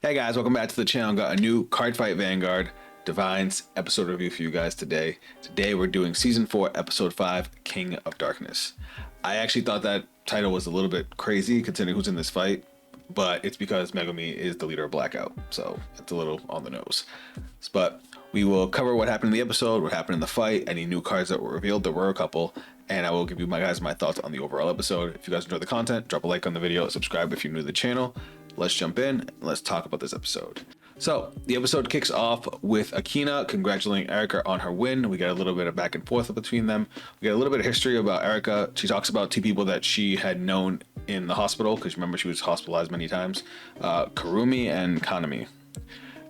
Hey guys, welcome back to the channel. Got a new Cardfight Vanguard Divinez episode review for you guys today. Today we're doing Season 4, Episode 5, King of Darkness. I actually thought that title was a little bit crazy considering who's in this fight, but it's because Megumi is the leader of Blackout, so it's a little on the nose. But we will cover what happened in the episode, what happened in the fight, any new cards that were revealed. There were a couple, and I will give you my thoughts on the overall episode. If you guys enjoy the content, drop a like on the video, subscribe if you're new to the channel. Let's jump in and let's talk about this episode. So the episode kicks off with Akina congratulating Erika on her win. We get a little bit of back and forth between them. We get a little bit of history about Erika. She talks about two people that she had known in the hospital, because remember she was hospitalized many times, Karumi and Kanami.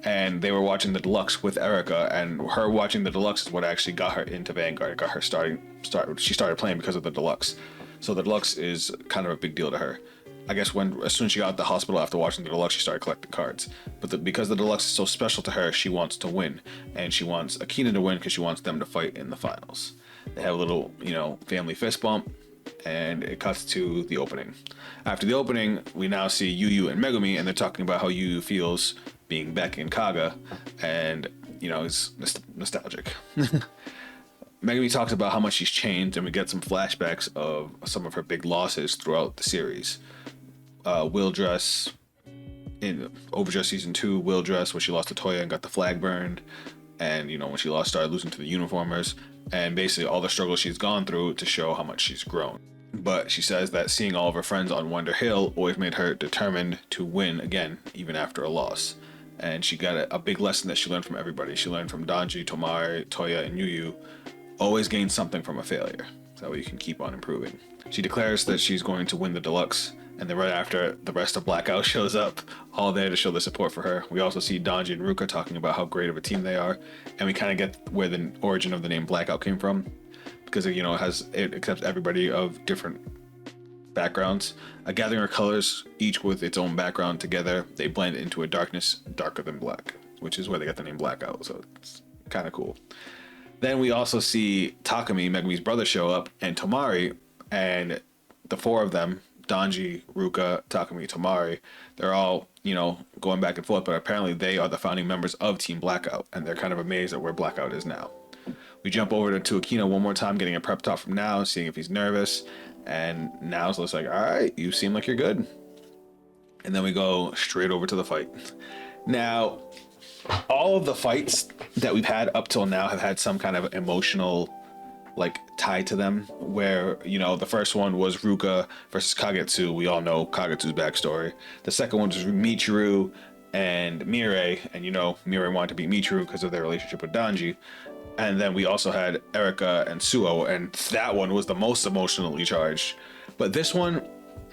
And they were watching the deluxe with Erika, and her watching the deluxe is what actually got her into Vanguard. It got her she started playing because of the deluxe. So the deluxe is kind of a big deal to her. I guess as soon as she got out of the hospital after watching the deluxe, she started collecting cards. But because the deluxe is so special to her, she wants to win, and she wants Akina to win because she wants them to fight in the finals. They have a little, family fist bump, and it cuts to the opening. After the opening, we now see Yu and Megumi, and they're talking about how Yu feels being back in Kaga, and is nostalgic. Megumi talks about how much she's changed, and we get some flashbacks of some of her big losses throughout the series. Will Dress in Overdress Season 2, Will Dress, when she lost to Toya and got the flag burned, and when she started losing to the uniformers, and basically all the struggles she's gone through to show how much she's grown. But she says that seeing all of her friends on Wonder Hill always made her determined to win again, even after a loss. And she got a big lesson that she learned from everybody. She learned from Danji, Tomari, Toya, and Yu. Always gain something from a failure. So that way you can keep on improving. She declares that she's going to win the deluxe, and then right after, the rest of Blackout shows up, all there to show their support for her. We also see Danji and Ruka talking about how great of a team they are, and we kind of get where the origin of the name Blackout came from, because it accepts everybody of different backgrounds. A gathering of colors, each with its own background together, they blend into a darkness darker than black, which is where they got the name Blackout, so it's kind of cool. Then we also see Takumi, Megumi's brother, show up, and Tomari, and the four of them, Danji, Ruka, Takumi, Tomari, they're all, going back and forth, but apparently they are the founding members of Team Blackout, and they're kind of amazed at where Blackout is now. We jump over to Akina one more time, getting a prep talk from Now, seeing if he's nervous, and Now's just like, all right, you seem like you're good. And then we go straight over to the fight. Now, all of the fights that we've had up till now have had some kind of emotional tie to them, where the first one was Ruka versus Kagetsu. We all know Kagetsu's backstory. The second one was Michiru and Mirei, and Mirei wanted to beat Michiru because of their relationship with Danji. And then we also had Erika and Suo, and that one was the most emotionally charged. But this one,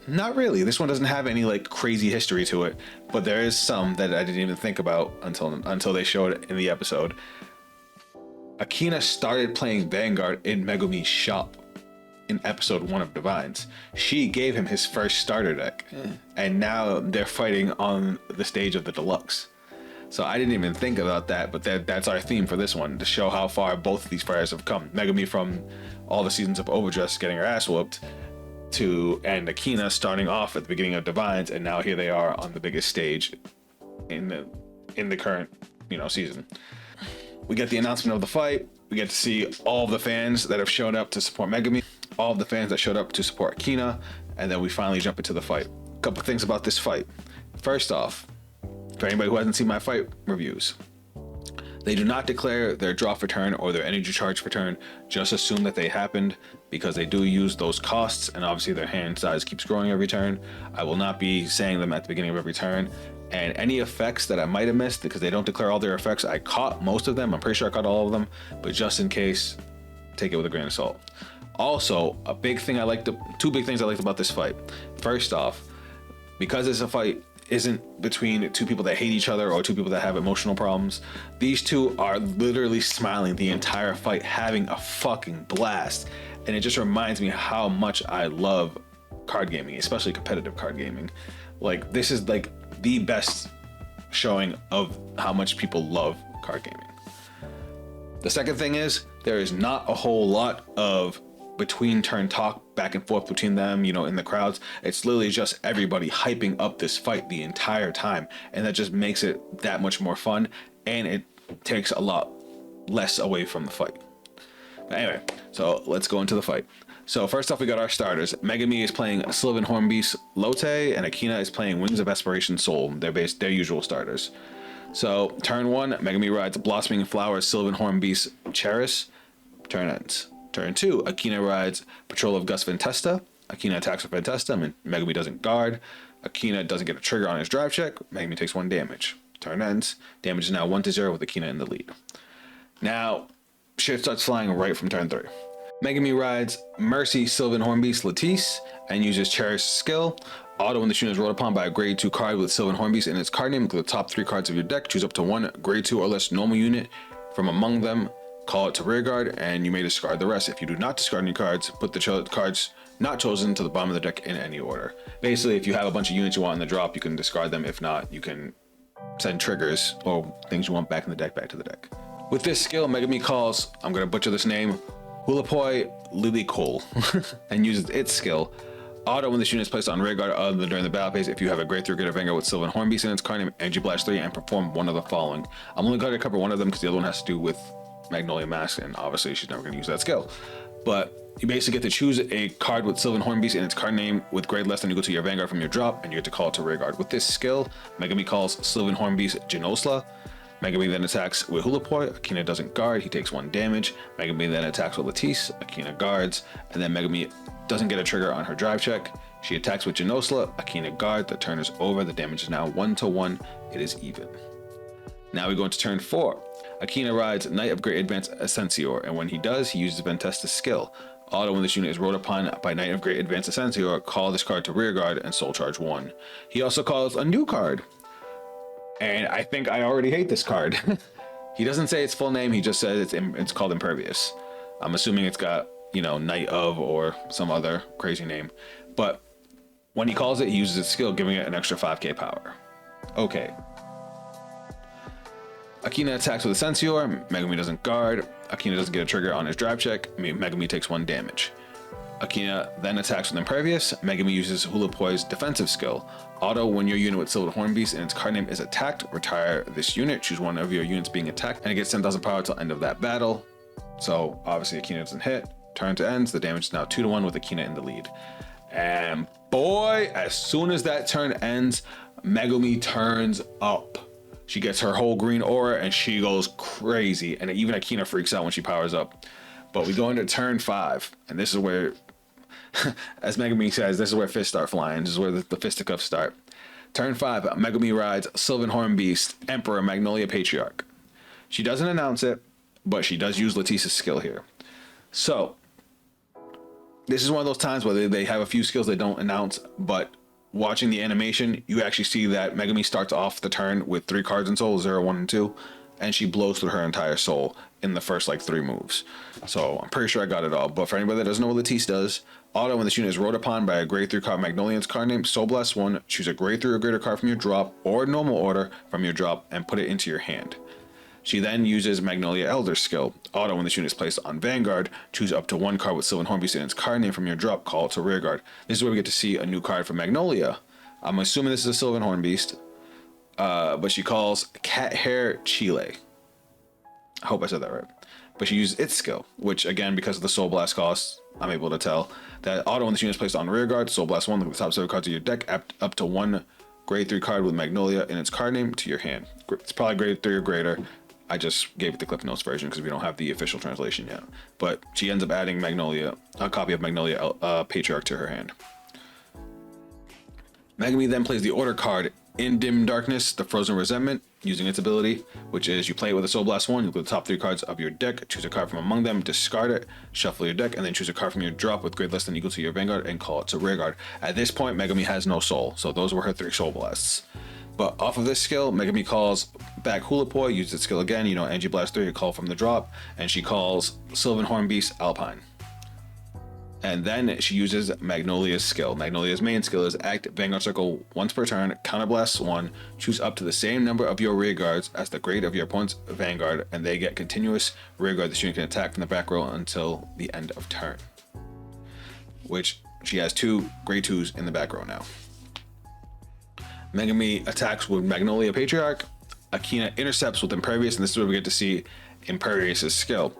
not really. This one doesn't have any crazy history to it, but there is some that I didn't even think about until they showed it in the episode. Akina started playing Vanguard in Megumi's shop in episode 1 of Divinez. She gave him his first starter deck, and now they're fighting on the stage of the deluxe. So I didn't even think about that, but that's our theme for this one, to show how far both of these fighters have come. Megumi from all the seasons of Overdress getting her ass whooped, and Akina starting off at the beginning of Divinez, and now here they are on the biggest stage in the current season. We get the announcement of the fight. We get to see all of the fans that have shown up to support Megumi, all of the fans that showed up to support Akina, and then we finally jump into the fight. A couple things about this fight. First off, for anybody who hasn't seen my fight reviews, they do not declare their draw for turn or their energy charge for turn. Just assume that they happened, because they do use those costs, and obviously their hand size keeps growing every turn. I will not be saying them at the beginning of every turn. And any effects that I might have missed, because they don't declare all their effects, I caught most of them. I'm pretty sure I caught all of them, but just in case, take it with a grain of salt. Also, two big things I liked about this fight. First off, because it's a fight isn't between two people that hate each other or two people that have emotional problems, these two are literally smiling the entire fight, having a fucking blast. And it just reminds me how much I love card gaming, especially competitive card gaming. This is the best showing of how much people love card gaming. The second thing is, there is not a whole lot of between turn talk back and forth between them, in the crowds. It's literally just everybody hyping up this fight the entire time, and that just makes it that much more fun, and it takes a lot less away from the fight. But anyway, so let's go into the fight. So first off, we got our starters. Megami is playing Sylvan Hornbeast Lotte, and Akina is playing Wings of Aspiration Soul. Their usual starters. So turn 1, Megami rides Blossoming Flowers Sylvan Hornbeast Cheris. Turn ends. Turn 2, Akina rides Patrol of Gus Ventesta. Akina attacks with Ventesta, and Megami doesn't guard. Akina doesn't get a trigger on his drive check. Megami takes 1 damage. Turn ends. Damage is now 1-0 with Akina in the lead. Now, shit starts flying right from turn 3. Megami rides Mercy Sylvan Hornbeast Latisse and uses Cherish skill. Auto when the unit is rolled upon by a grade 2 card with Sylvan Hornbeast in its card name. Look at the top 3 cards of your deck. Choose up to 1 grade 2 or less normal unit from among them. Call it to rear guard, and you may discard the rest. If you do not discard any cards, put the cards not chosen to the bottom of the deck in any order. Basically, if you have a bunch of units you want in the drop, you can discard them. If not, you can send triggers or things you want back in the deck back to the deck. With this skill, Megami calls, I'm going to butcher this name, Hulapoi Lilikol, and uses its skill. Auto when this unit is placed on rear guard other than during the battle phase if you have a grade 3 Greater Vanguard with Sylvan Hornbeast in its card name, Energy Blast 3, and perform one of the following. I'm only going to cover one of them because the other one has to do with Magnolia Mask, and obviously she's never going to use that skill. But you basically get to choose a card with Sylvan Hornbeast in its card name with grade less than equal to your Vanguard from your drop, and you get to call it to rear guard. With this skill, Megami calls Sylvan Hornbeast Genosla. Megami then attacks with Hulapoi. Akina doesn't guard, he takes 1 damage. Megami then attacks with Latisse. Akina guards, and then Megami doesn't get a trigger on her drive check. She attacks with Genosla. Akina guard. The turn is over. The damage is now 1-1. It is even. Now we go into turn 4. Akina rides Knight of Great Advance Ascensior, and when he does, he uses Ventesta's skill. Auto when this unit is rolled upon by Knight of Great Advance Ascensior, call this card to rear guard and soul charge 1. He also calls a new card. And I think I already hate this card. He doesn't say its full name, he just says it's called Impervious. I'm assuming it's got, Knight of or some other crazy name. But when he calls it, he uses its skill, giving it an extra 5k power. Okay. Akina attacks with Ascensior. Megami doesn't guard. Akina doesn't get a trigger on his drive check. Megami takes 1 damage. Akina then attacks with Impervious. Megami uses Hulapoi's defensive skill. Auto when your unit with Sylvan Hornbeast and its card name is attacked, retire this unit. Choose one of your units being attacked, and it gets 10,000 power till end of that battle. So obviously Akina doesn't hit. Turn to ends. The damage is now 2-1 with Akina in the lead. And boy, as soon as that turn ends, Megami turns up. She gets her whole green aura and she goes crazy. And even Akina freaks out when she powers up. But we go into turn 5, and this is where, as Megami says, this is where fists start flying. This is where the fisticuffs start. Turn 5, Megami rides Sylvan Hornbeast Emperor Magnolia Patriarch. She doesn't announce it, but she does use Latisse's skill here. So this is one of those times where they have a few skills they don't announce, but watching the animation, you actually see that Megami starts off the turn with 3 cards in soul, 0, 1, and 2, and she blows through her entire soul in the first 3 moves. So I'm pretty sure I got it all. But for anybody that doesn't know what Latisse does, auto when this unit is rolled upon by a grade 3 card Magnolian's card name, Soul Blast 1, choose a grade 3 or greater card from your drop or normal order from your drop and put it into your hand. She then uses Magnolia Elder's skill. Auto when this unit is placed on Vanguard, choose up to 1 card with Sylvan Hornbeast in its card name from your drop, call it to rear guard. This is where we get to see a new card from Magnolia. I'm assuming this is a Sylvan Hornbeast, but she calls Cat Hair Chile. I hope I said that right. But she uses its skill, which again, because of the Soul Blast cost, I'm able to tell that auto when this unit is placed on rear guard, Soul Blast 1, look at the top 7 cards of your deck, up to 1 grade 3 card with Magnolia in its card name to your hand. It's probably grade 3 or greater. I just gave it the Cliff Notes version because we don't have the official translation yet. But she ends up adding Magnolia, a copy of Magnolia Patriarch to her hand. Megami then plays the order card in Dim Darkness, the Frozen Resentment, using its ability, which is you play it with a Soul Blast 1, you look at the top 3 cards of your deck, choose a card from among them, discard it, shuffle your deck, and then choose a card from your drop with grade less than equal to your Vanguard and call it to rear guard. At this point, Megami has no soul, so those were her 3 Soul Blasts. But off of this skill, Megami calls back Hulapoi, uses its skill again, Energy Blast 3, a call from the drop, and she calls Sylvan Hornbeast Alpine. And then she uses Magnolia's skill. Magnolia's main skill is act Vanguard Circle once per turn, counterblast 1, choose up to the same number of your rear guards as the grade of your opponent's Vanguard, and they get continuous rear guard. This unit can attack from the back row until the end of turn. which she has 2 grade 2s in the back row now. Megami attacks with Magnolia Patriarch. Akina intercepts with Impervious, and this is where we get to see Impervious's skill.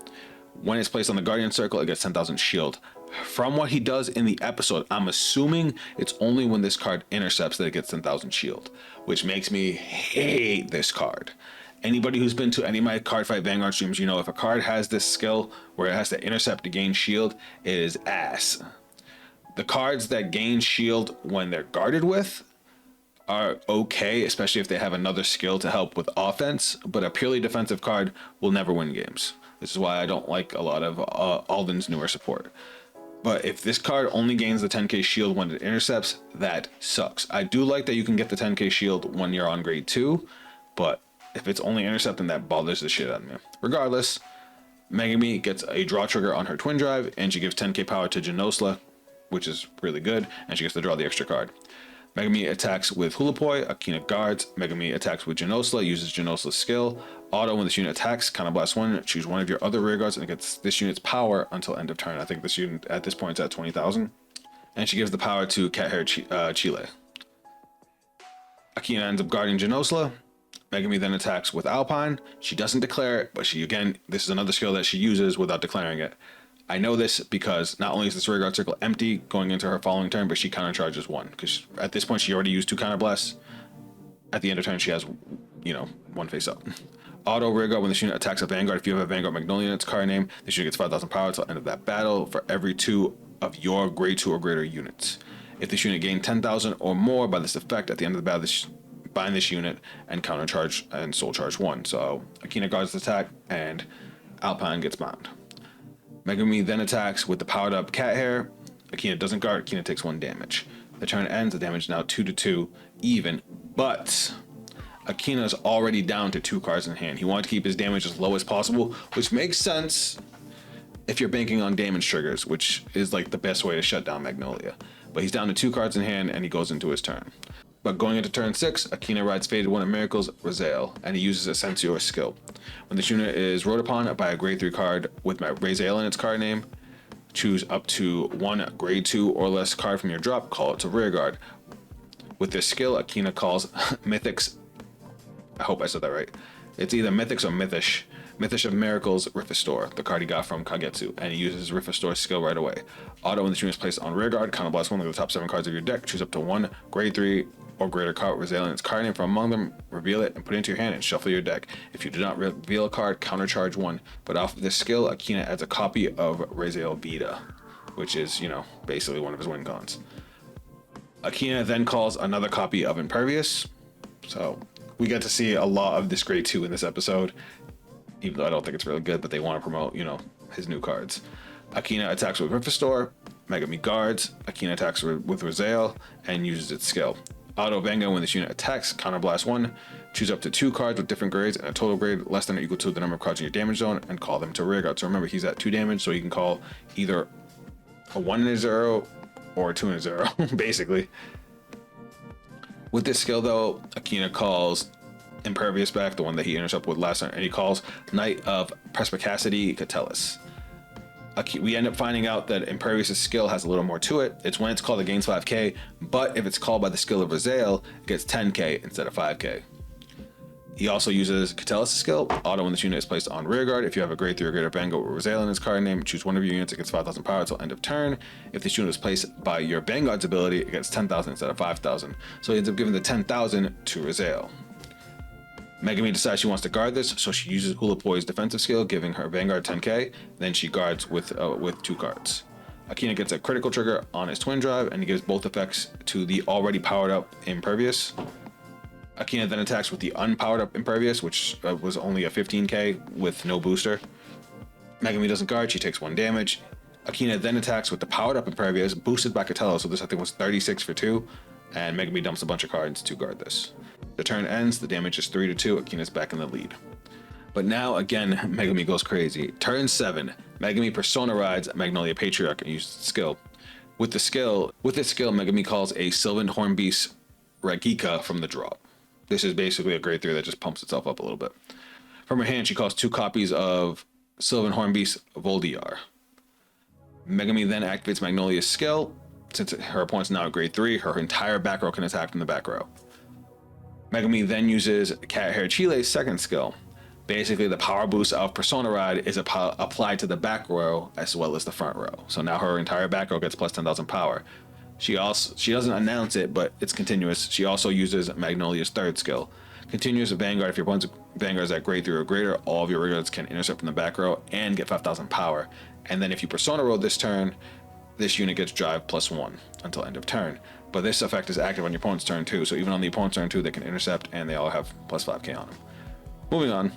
When it's placed on the Guardian Circle, it gets 10,000 shield. From what he does in the episode, I'm assuming it's only when this card intercepts that it gets 10,000 shield, which makes me hate this card. Anybody who's been to any of my Cardfight Vanguard streams, you know if a card has this skill where it has to intercept to gain shield, it is ass. The cards that gain shield when they're guarded with are okay, especially if they have another skill to help with offense, but a purely defensive card will never win games. This is why I don't like a lot of Alden's newer support. But if this card only gains the 10k shield when it intercepts, that sucks. I do like that you can get the 10k shield when you're on grade 2, but if it's only intercepting, that bothers the shit out of me. Regardless, Megami gets a draw trigger on her twin drive, and she gives 10k power to Genosla, which is really good, and she gets to draw the extra card. Megami attacks with Hulapoi, Akina guards. Megami attacks with Genosla, uses Genosla's skill. Auto, when this unit attacks, Counterblast 1, choose one of your other rear guards and it gets this unit's power until end of turn. I think this unit at this point is at 20,000. And she gives the power to Cat Hair Chile. Akina ends up guarding Genosla. Megami then attacks with Alpine. She doesn't declare it, but she, again, this is another skill that she uses without declaring it. I know this because not only is this rearguard circle empty going into her following turn, but she countercharges 1. Because at this point, she already used 2 counterblasts. At the end of turn, she has, 1 face up. Auto rearguard, when this unit attacks a Vanguard, if you have a Vanguard Magnolia in its card name, this unit gets 5,000 power until the end of that battle for every 2 of your grade 2 or greater units. If this unit gained 10,000 or more by this effect, at the end of the battle, bind this unit and countercharge and soul charge 1. So Akina guards the attack and Alpine gets bound. Megami then attacks with the powered up Cat Hair. Akina doesn't guard, Akina takes 1 damage. The turn ends, the damage is now 2-2 even, but Akina is already down to 2 cards in hand. He wanted to keep his damage as low as possible, which makes sense if you're banking on damage triggers, which is like the best way to shut down Magnolia. But he's down to 2 cards in hand and he goes into his turn. But going into turn 6, Akina rides Faded One of Miracles, Raziel, and he uses Ascensio's skill. When this unit is rode upon by a grade 3 card with Raziel in its card name, choose up to 1 grade 2 or less card from your drop, call it to rearguard. With this skill, Akina calls Mythics, I hope I said that right. It's either Mythics or Mythish. Mythish of Miracles, Rifestor, the card he got from Kagetsu, and he uses Rifestor's skill right away. Auto, when this unit is placed on rearguard, counterblast 1 of the top 7 cards of your deck, choose up to 1 grade 3 or greater card with Raziel in its card name from among them, reveal it and put it into your hand and shuffle your deck. If you do not reveal a card, countercharge 1. But off of this skill, Akina adds a copy of Raziel Beta, which is, basically one of his win cons. Akina then calls another copy of Impervious. So we get to see a lot of this grade 2 in this episode, even though I don't think it's really good, but they want to promote, his new cards. Akina attacks with Rifestor, Megami guards, Akina attacks with Raziel, and uses its skill. Auto Vanguard, when this unit attacks, counterblast 1, choose up to 2 cards with different grades and a total grade less than or equal to the number of cards in your damage zone and call them to rearguard. So remember, he's at 2 damage, so he can call either a 1 and a 0 or a 2 and a 0, basically. With this skill though, Akina calls Impervious back, the one that he intercepted with last turn, and he calls Knight of Perspicacity Catullus. We end up finding out that Impervious' skill has a little more to it. It's when it's called, it gains 5k, but if it's called by the skill of Raziel, it gets 10k instead of 5k. He also uses Catullus' skill, auto, when this unit is placed on rearguard. If you have a grade 3 or greater Vanguard with Raziel in its card name, choose one of your units, it gets 5,000 power until end of turn. If this unit is placed by your Vanguard's ability, it gets 10,000 instead of 5,000. So he ends up giving the 10,000 to Raziel. Megami decides she wants to guard this, so she uses Hulapoi's defensive skill, giving her Vanguard 10k. Then she guards with 2 cards. Akina gets a critical trigger on his twin drive, and he gives both effects to the already powered up Impervious. Akina then attacks with the unpowered up Impervious, which was only a 15k with no booster. Megami doesn't guard, she takes 1 damage. Akina then attacks with the powered up Impervious, boosted by Catullus, so this I think was 36 for 2. And Megami dumps a bunch of cards to guard this. The turn ends, the damage is 3-2, Akina's back in the lead. But now, again, Megami goes crazy. Turn 7, Megami Persona rides Magnolia Patriarch and uses skill. With this skill, Megami calls a Sylvan Hornbeast Ragika from the drop. This is basically a grade 3 that just pumps itself up a little bit. From her hand, she calls 2 copies of Sylvan Hornbeast Voldiar. Megami then activates Magnolia's skill. Since her opponent's now at grade 3, her entire back row can attack from the back row. Megami then uses Cat Hair Chile's second skill. Basically, the power boost of Persona Ride is applied to the back row as well as the front row. So now her entire back row gets plus 10,000 power. She doesn't announce it, but it's continuous. She also uses Magnolia's third skill. Continuous Vanguard. If your opponent's Vanguard is at grade 3 or greater, all of your Vanguards can intercept from the back row and get 5,000 power. And then if you Persona Roll this turn, this unit gets drive +1 until end of turn. But this effect is active on your opponent's turn too, so even on the opponent's turn too, they can intercept, and they all have plus 5k on them. Moving on,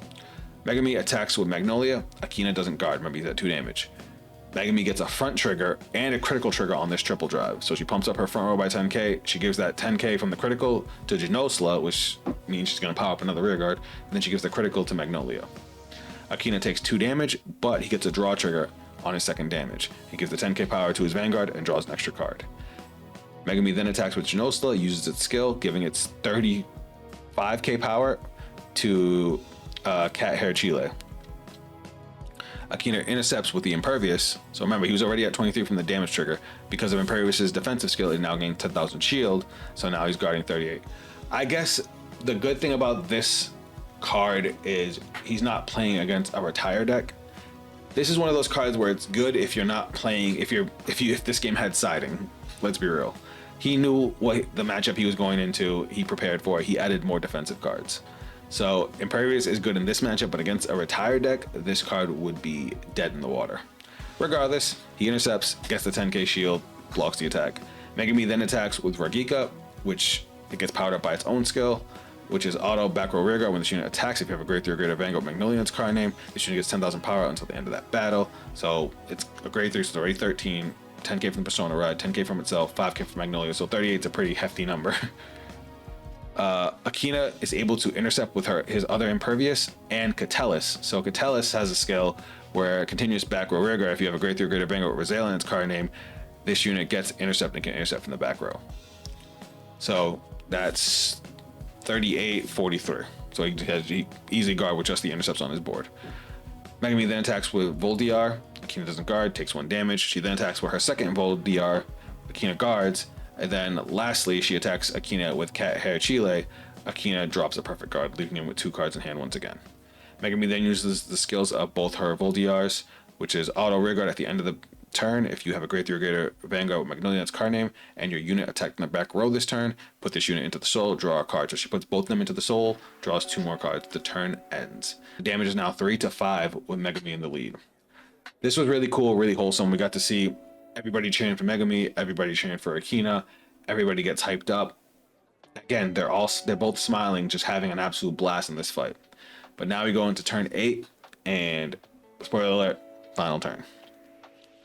Megami attacks with Magnolia. Akina doesn't guard, remember he's at 2 damage. Megami gets a front trigger and a critical trigger on this triple drive. So she pumps up her front row by 10k, she gives that 10k from the critical to Genosla, which means she's going to power up another rear guard, and then she gives the critical to Magnolia. Akina takes 2 damage, but he gets a draw trigger on his second damage. He gives the 10k power to his Vanguard and draws an extra card. Megami then attacks with Genosla, uses its skill, giving its 35k power to Cat Hair Chile. Akina intercepts with the Impervious. So remember, he was already at 23 from the damage trigger. Because of Impervious's defensive skill, he now gained 10,000 shield. So now he's guarding 38. I guess the good thing about this card is he's not playing against a retire deck. This is one of those cards where it's good if you're not playing, if this game had siding. Let's be real. He knew what the matchup he was going into. He prepared for it. He added more defensive cards. So Impervious is good in this matchup, but against a retired deck, this card would be dead in the water. Regardless, he intercepts, gets the 10k shield, blocks the attack. Megami then attacks with Ragika, which it gets powered up by its own skill, which is auto back row rear guard. When this unit attacks, if you have a grade 3 or greater Vanguard Magnolia in its card name, this unit gets 10,000 power until the end of that battle. So it's a grade 3, so it's already 13. 10k from Persona Ride, 10k from itself, 5k from Magnolia, so 38 is a pretty hefty number. Akina is able to intercept with his other Impervious and Catellis. So Catellis has a skill where continuous back row rear guard, if you have a grade 3 or greater Vanguard with Rosale in its card name, this unit gets intercept and can intercept from the back row. So that's 38, 43. So he easily guard with just the intercepts on his board. Megami then attacks with Voldiar. Akina doesn't guard, takes 1 damage. She then attacks with her second Voldiar. Akina guards. And then lastly, she attacks Akina with Cat Hair Chile. Akina drops a perfect guard, leaving him with 2 cards in hand once again. Megami then uses the skills of both her Voldiars, which is auto rear guard at the end of the turn. If you have a grade 3 or greater Vanguard with Magnolia in its card name, and your unit attacked in the back row this turn, put this unit into the soul, draw a card. So she puts both of them into the soul, draws 2 more cards. The turn ends. The damage is now 3-5 with Megami in the lead. This was really cool, really wholesome. We got to see everybody cheering for Megami, everybody cheering for Akina, everybody gets hyped up. Again, they're both smiling, just having an absolute blast in this fight. But now we go into turn 8, and spoiler alert, final turn.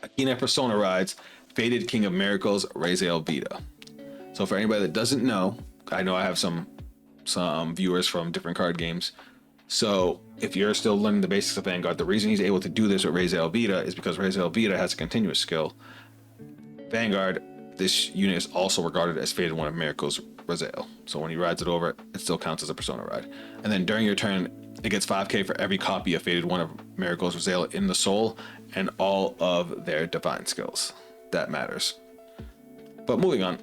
Akina Persona rides Fated King of Miracles, Raziel Vita. So for anybody that doesn't know, I know I have some viewers from different card games. So if you're still learning the basics of Vanguard, the reason he's able to do this with Raziel Vita is because Raziel Vita has a continuous skill. Vanguard, this unit is also regarded as Fated One of Miracles Raziel. So when he rides it over, it still counts as a Persona ride. And then during your turn, it gets 5k for every copy of Fated One of Miracles Raziel in the soul and all of their divine skills. That matters. But moving on.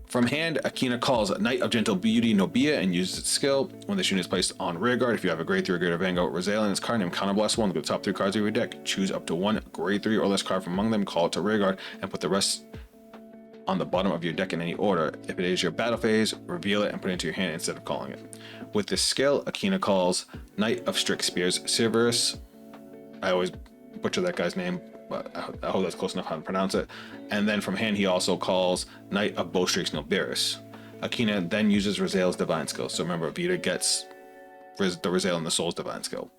From hand, Akina calls Knight of Gentle Beauty Nobia and uses its skill. When this unit is placed on rear guard, if you have a grade 3 or greater Vanguard Raziel in its card name, counterblast 1, look at the top 3 cards of your deck. Choose up to 1 grade 3 or less card from among them, call it to rear guard, and put the rest on the bottom of your deck in any order. If it is your battle phase, reveal it and put it into your hand instead of calling it. With this skill, Akina calls Knight of Strict Spears Severus. I always butcher that guy's name, but I hope that's close enough how to pronounce it. And then from hand, he also calls Knight of Bowstreaks Nobiris. Akina then uses Raziel's divine skill. So remember, Vita gets the Raziel and the Soul's divine skill.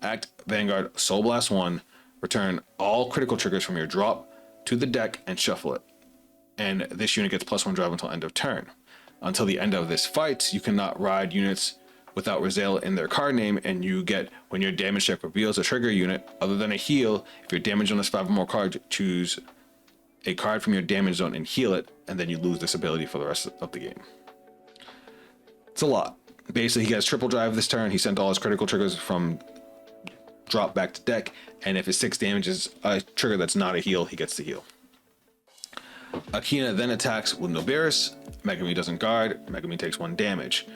Act Vanguard Soul Blast 1. Return all critical triggers from your drop to the deck and shuffle it. And this unit gets +1 drive until end of turn. Until the end of this fight, you cannot ride units without Raziel in their card name, and you get, when your damage check reveals a trigger unit other than a heal, if you're damaged on this 5 or more cards, choose a card from your damage zone and heal it, and then you lose this ability for the rest of the game. It's a lot. Basically, he has triple drive this turn. He sent all his critical triggers from drop back to deck, and if his 6 damage is a trigger that's not a heal, he gets to heal. Akina then attacks with Nobiris. Megami doesn't guard. Megami takes 1 damage.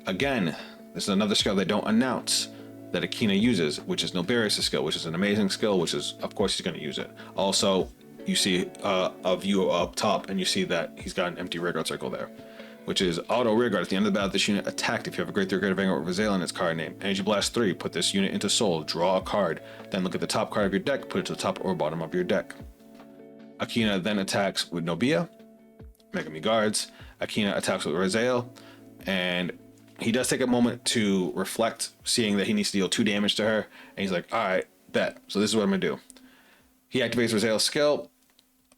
Again, this is another skill they don't announce that Akina uses, which is Nobiris' skill, which is an amazing skill, which is, of course, he's going to use it. Also, you see a view up top, and you see that he's got an empty rearguard circle there, which is auto rearguard. At the end of the battle, this unit attacked. If you have a great rearguard of Vanguard with Rizal in its card name, Energy Blast 3, put this unit into Soul, draw a card, then look at the top card of your deck, put it to the top or bottom of your deck. Akina then attacks with Nobia. Megami guards. Akina attacks with Rizal, and he does take a moment to reflect, seeing that he needs to deal 2 damage to her, and he's like, all right, bet. So this is what I'm gonna do. He activates Rizal's skill,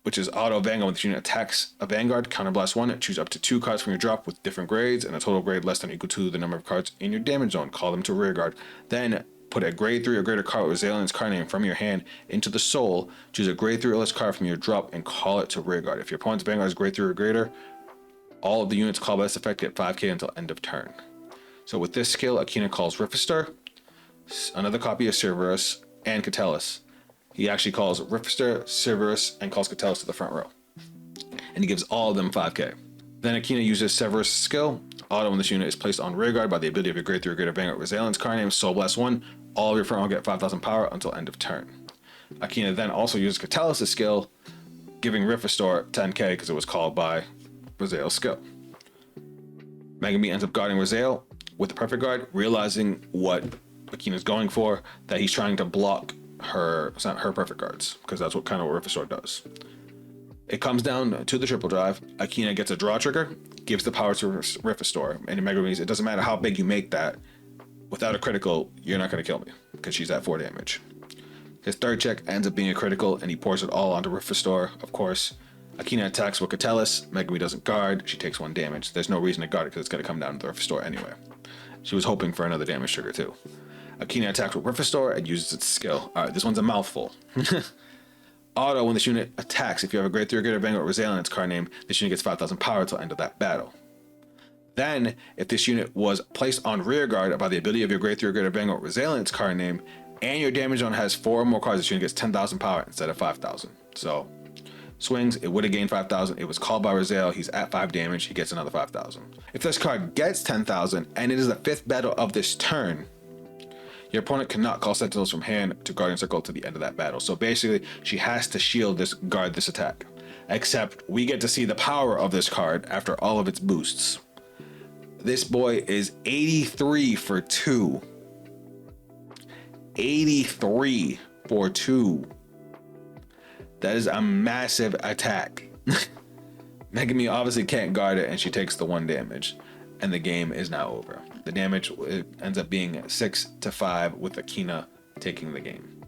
which is auto Vanguard. When the unit attacks a Vanguard, counterblast 1, choose up to 2 cards from your drop with different grades and a total grade less than or equal to the number of cards in your damage zone. Call them to rearguard. Then put a grade 3 or greater card with Rizal in its card name from your hand into the Soul. Choose a grade 3 or less card from your drop and call it to rearguard. If your opponent's Vanguard is grade 3 or greater, all of the units called by this effect get 5k until end of turn. So with this skill, Akina calls Riffister, another copy of Cerberus, and Catullus. He actually calls Riffister, Cerberus, and calls Catullus to the front row. And he gives all of them 5k. Then Akina uses Cerberus' skill. Auto when this unit is placed on rearguard by the ability of your grade 3 or greater Vanguard Rizal's card name, Soul Blast 1. All of your front row get 5,000 power until end of turn. Akina then also uses Catullus' skill, giving Riffister 10k because it was called by Rizal's skill. Megami ends up guarding Rizal with the perfect guard, realizing what Akina's going for, that he's trying to block her perfect guards, because that's what kind of what Riffister does. It comes down to the triple drive. Akina gets a draw trigger, gives the power to Riffister, and in Megami's, it doesn't matter how big you make that, without a critical, you're not going to kill me, because she's at 4 damage. His third check ends up being a critical, and he pours it all onto Riffister, of course. Akina attacks with Catullus. Megami doesn't guard. She takes 1 damage. There's no reason to guard it because it's going to come down to the Riffister anyway. She was hoping for another damage trigger too. Akina attacks with Riffister and uses its skill. Alright, this one's a mouthful. Auto when this unit attacks. If you have a grade 3 or greater Vanguard Rizal in its card name, this unit gets 5,000 power until the end of that battle. Then, if this unit was placed on rearguard by the ability of your grade 3 or greater Vanguard Rizal in its card name, and your damage zone has 4 or more cards, this unit gets 10,000 power instead of 5,000. So, swings, it would have gained 5,000. It was called by Rizal. He's at 5 damage. He gets another 5,000. If this card gets 10,000 and it is the 5th battle of this turn, your opponent cannot call Sentinels from hand to Guardian Circle to the end of that battle. So basically, she has to shield this, guard this attack. Except we get to see the power of this card after all of its boosts. This boy is 83 for 2. 83 for 2. That is a massive attack. Megami obviously can't guard it, and she takes the 1 damage, and the game is now over. The damage ends up being 6-5 with Akina taking the game.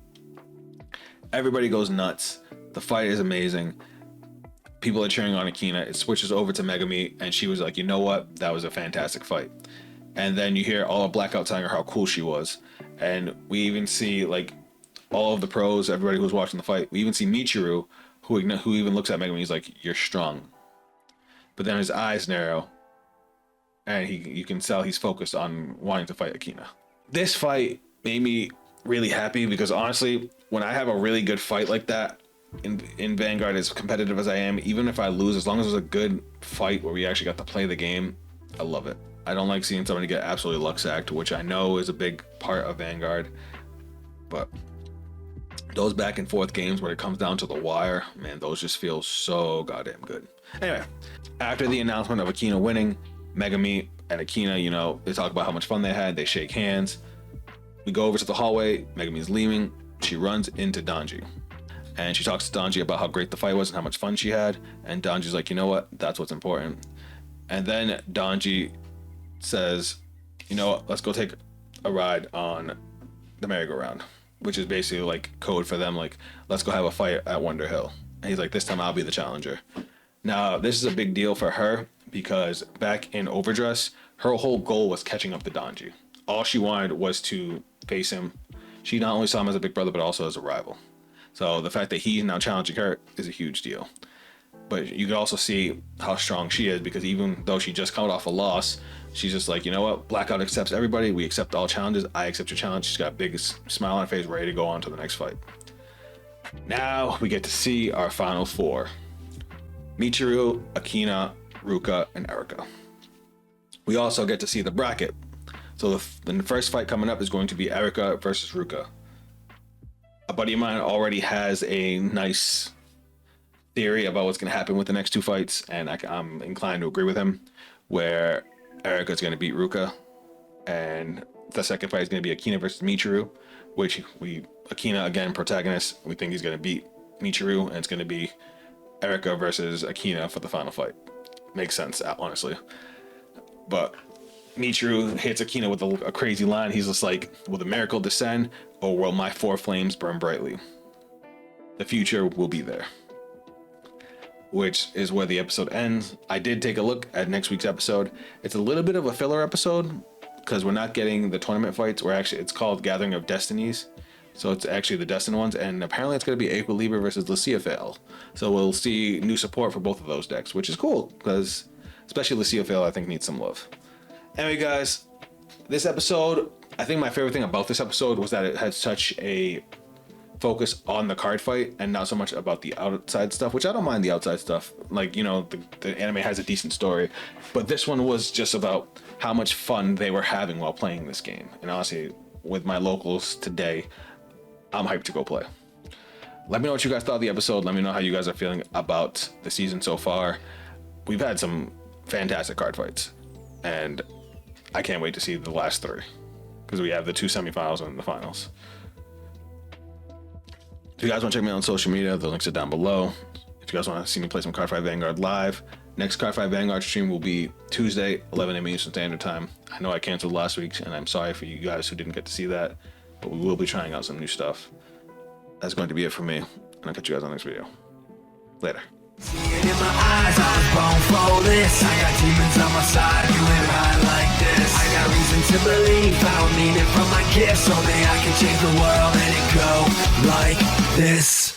Everybody goes nuts. The fight is amazing. People are cheering on Akina. It switches over to Megami, and she was like, you know what? That was a fantastic fight. And then you hear all of Blackout telling her how cool she was. And we even see like all of the pros, everybody who's watching the fight. We even see Michiru, who even looks at Megami. He's like, you're strong. But then his eyes narrow, and you can tell he's focused on wanting to fight Akina. This fight made me really happy because honestly, when I have a really good fight like that in Vanguard, as competitive as I am, even if I lose, as long as it's a good fight where we actually got to play the game, I love it. I don't like seeing somebody get absolutely luck sacked, which I know is a big part of Vanguard, but those back and forth games where it comes down to the wire, man, those just feel so goddamn good. Anyway, after the announcement of Akina winning, Megami and Akina, you know, they talk about how much fun they had. They shake hands. We go over to the hallway. Megami's leaving. She runs into Danji, and she talks to Danji about how great the fight was and how much fun she had. And Danji's like, you know what? That's what's important. And then Danji says, you know what? Let's go take a ride on the merry-go-round, which is basically like code for them, like, let's go have a fight at Wonder Hill. And he's like, this time I'll be the challenger. Now, this is a big deal for her because back in Overdress, her whole goal was catching up to Danji. All she wanted was to face him. She not only saw him as a big brother, but also as a rival. So the fact that he's now challenging her is a huge deal. But you can also see how strong she is because even though she just come off a loss, She's just like, you know what? Blackout accepts everybody. We accept all challenges. I accept your challenge. She's got a big smile on her face, ready to go on to the next fight. Now we get to see our final four. Michiru, Akina, Ruka, and Erika. We also get to see the bracket. So the first fight coming up is going to be Erika versus Ruka. A buddy of mine already has a nice theory about what's going to happen with the next two fights, and I'm inclined to agree with him, where Erika is going to beat Ruka, and the second fight is going to be Akina versus Michiru, which Akina, again, protagonist, we think he's going to beat Michiru, and it's going to be Erika versus Akina for the final fight. Makes sense, honestly. But Michiru hits Akina with a crazy line. He's just like, will the miracle descend, or will my four flames burn brightly? The future will be there. Which is where the episode ends. I did take a look at next week's episode. It's a little bit of a filler episode because we're not getting the tournament fights. It's called Gathering of Destinies. So it's actually the Destined ones, and apparently it's going to be Equilibre versus Luciafale. So we'll see new support for both of those decks, which is cool because especially Luciafale, I think, needs some love. Anyway, guys, this episode, I think my favorite thing about this episode was that it had such a focus on the card fight and not so much about the outside stuff, which I don't mind the outside stuff. Like, you know, the anime has a decent story, but this one was just about how much fun they were having while playing this game. And honestly, with my locals today, I'm hyped to go play. Let me know what you guys thought of the episode. Let me know how you guys are feeling about the season so far. We've had some fantastic card fights, and I can't wait to see the last three because we have the two semifinals and the finals. If you guys want to check me out on social media, the links are down below. If you guys want to see me play some Cardfight Vanguard live, next Cardfight Vanguard stream will be Tuesday, 11 a.m. Eastern Standard Time. I know I canceled last week's, and I'm sorry for you guys who didn't get to see that, but we will be trying out some new stuff. That's going to be it for me, and I'll catch you guys on the next video. Later. See it in my eyes, I was born for this. I got demons on my side, you ain't high like this. I got reason to believe, found meaning from my gifts. Only I can change the world and it go like this.